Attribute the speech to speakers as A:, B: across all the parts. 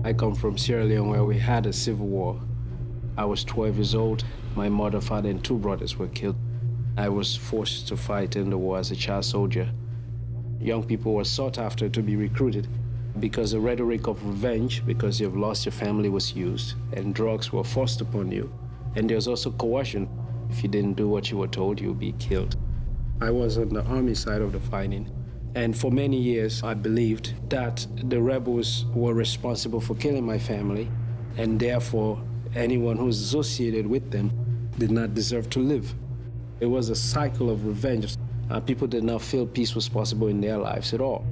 A: I come from Sierra Leone, where we had a civil war. I was 12 years old. My mother, father, and 2 brothers were killed. I was forced to fight in the war as a child soldier. Young people were sought after to be recruited because the rhetoric of revenge, because you've lost your family, was used, and drugs were forced upon you. And there was also coercion. If you didn't do what you were told, you'd be killed. I was on the army side of the fighting. And for many years, I believed that the rebels were responsible for killing my family, and therefore, anyone who was associated with them did not deserve to live. It was a cycle of revenge. People did not feel peace was possible in their lives at all.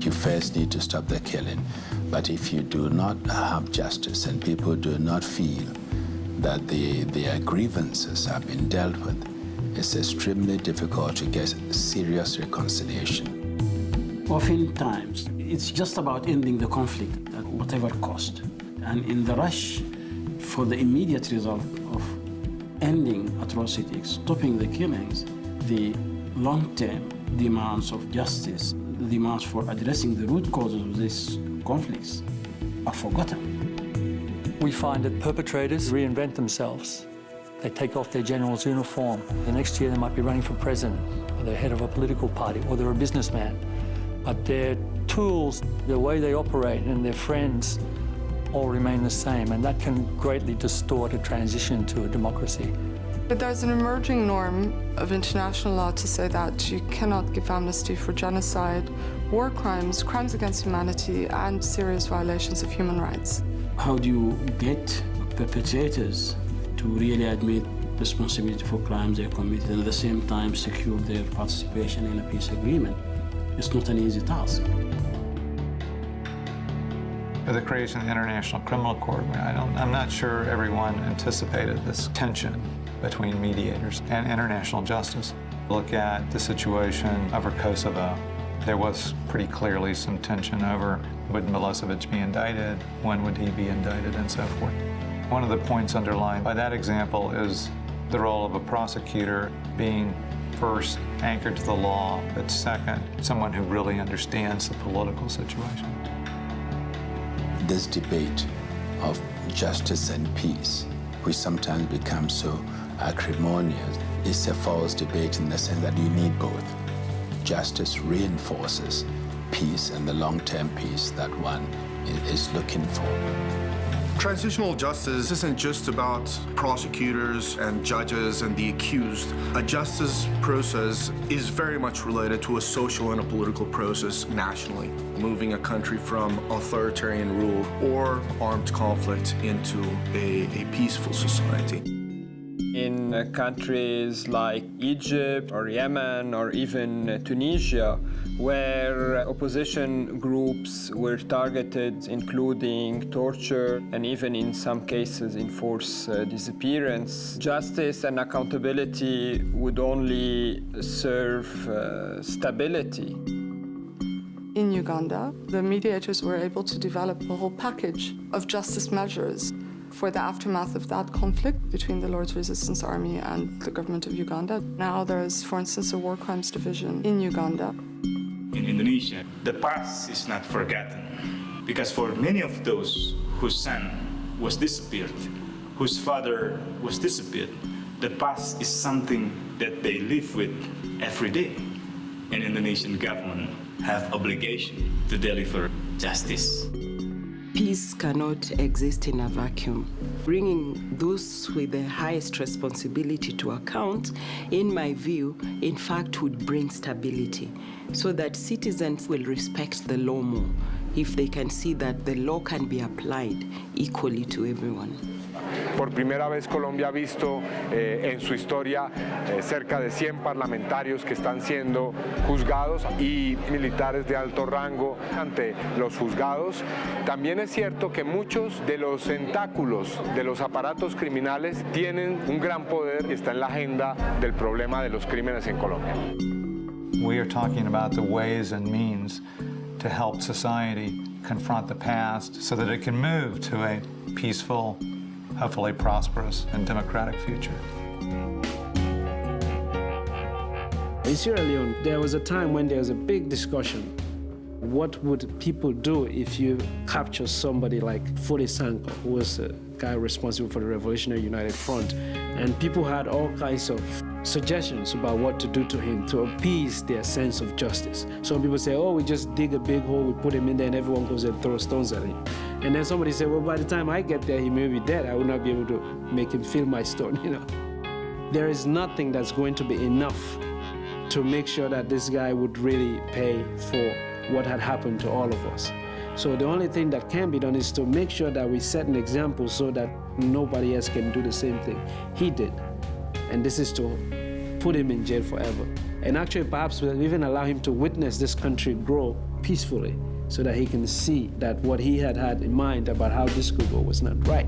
B: You first need to stop the killing, but if you do not have justice and people do not feel that their grievances have been dealt with, it's extremely difficult to get serious reconciliation.
C: Oftentimes, it's just about ending the conflict at whatever cost. And in the rush for the immediate result of ending atrocities, stopping the killings, the long-term demands of justice, the demands for addressing the root causes of these conflicts are forgotten.
D: We find that perpetrators reinvent themselves. They take off their general's uniform. The next year they might be running for president, or they're head of a political party, or they're a businessman. But their tools, the way they operate, and their friends all remain the same, and that can greatly distort a transition to a democracy.
E: But there's an emerging norm of international law to say that you cannot give amnesty for genocide, war crimes, crimes against humanity, and serious violations of human rights.
C: How do you get perpetrators to really admit responsibility for crimes they committed and at the same time secure their participation in a peace agreement? It's not an easy task.
F: With the creation of the International Criminal Court, I'm not sure everyone anticipated this tension between mediators and international justice. Look at the situation over Kosovo. There was pretty clearly some tension over would Milosevic be indicted, when would he be indicted, and so forth. One of the points underlined by that example is the role of a prosecutor being first anchored to the law, but second, someone who really understands the political situation.
B: This debate of justice and peace, which sometimes becomes so acrimonious, is a false debate in the sense that you need both. Justice reinforces peace and the long-term peace that one is looking for.
G: Transitional justice isn't just about prosecutors and judges and the accused. A justice process is very much related to a social and a political process nationally, moving a country from authoritarian rule or armed conflict into a peaceful society.
H: In countries like Egypt or Yemen or even Tunisia, where opposition groups were targeted, including torture and even in some cases enforced disappearance, justice and accountability would only serve stability.
E: In Uganda, the mediators were able to develop a whole package of justice measures for the aftermath of that conflict between the Lord's Resistance Army and the government of Uganda. Now there is, for instance, a war crimes division in Uganda.
I: In Indonesia, the past is not forgotten, because for many of those whose son was disappeared, whose father was disappeared, the past is something that they live with every day. And Indonesian government have obligation to deliver justice.
J: Peace cannot exist in a vacuum. Bringing those with the highest responsibility to account, in my view, in fact would bring stability, so that citizens will respect the law more if they can see that the law can be applied equally to everyone.
K: Por primera vez Colombia ha visto en su historia cerca de 100 parlamentarios que están siendo juzgados y militares de alto rango ante los juzgados. También es cierto que muchos de los tentáculos de los aparatos criminales tienen un gran poder y está en la agenda del problema de los crímenes en Colombia.
F: We are talking about the ways and means to help society confront the past so that it can move to a peaceful, hopefully prosperous and democratic future.
A: In Sierra Leone, there was a time when there was a big discussion. What would people do if you capture somebody like Foday Sankoh, who was a guy responsible for the Revolutionary United Front? And people had all kinds of suggestions about what to do to him to appease their sense of justice. Some people say, oh, we just dig a big hole, we put him in there, and everyone goes and throws stones at him. And then somebody said, well, by the time I get there, he may be dead. I will not be able to make him feel my stone, you know. There is nothing that's going to be enough to make sure that this guy would really pay for what had happened to all of us. So the only thing that can be done is to make sure that we set an example so that nobody else can do the same thing he did. And this is to put him in jail forever. And actually, perhaps we'll even allow him to witness this country grow peacefully so that he can see that what he had in mind about how this could go was not right.